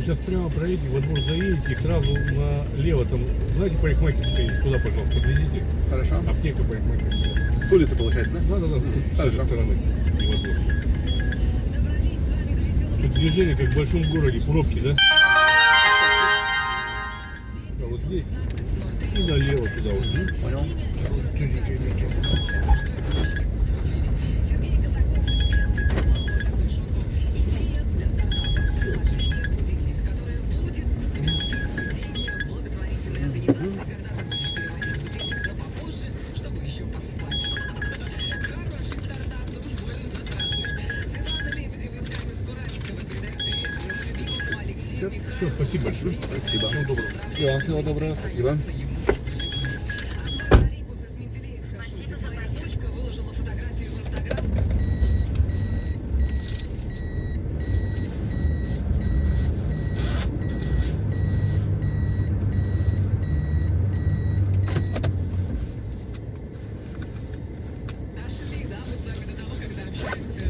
Сейчас прямо проедете, во двор заедете и сразу налево, там, знаете, парикмахерская есть, туда, пожалуйста, подвезите. Хорошо. Аптека парикмахерская. С улицы получается, да? Да, с Хорошо. этой стороны. И во двор. Тут движение, как в большом городе, пробки, да? А вот здесь и налево туда вот. Понял. Чудненькое место. Все, спасибо большое. Спасибо. Всего доброго. И вам всего доброго. Спасибо. Спасибо за поездку. Дошли, да, мы с вами до того, когда общаемся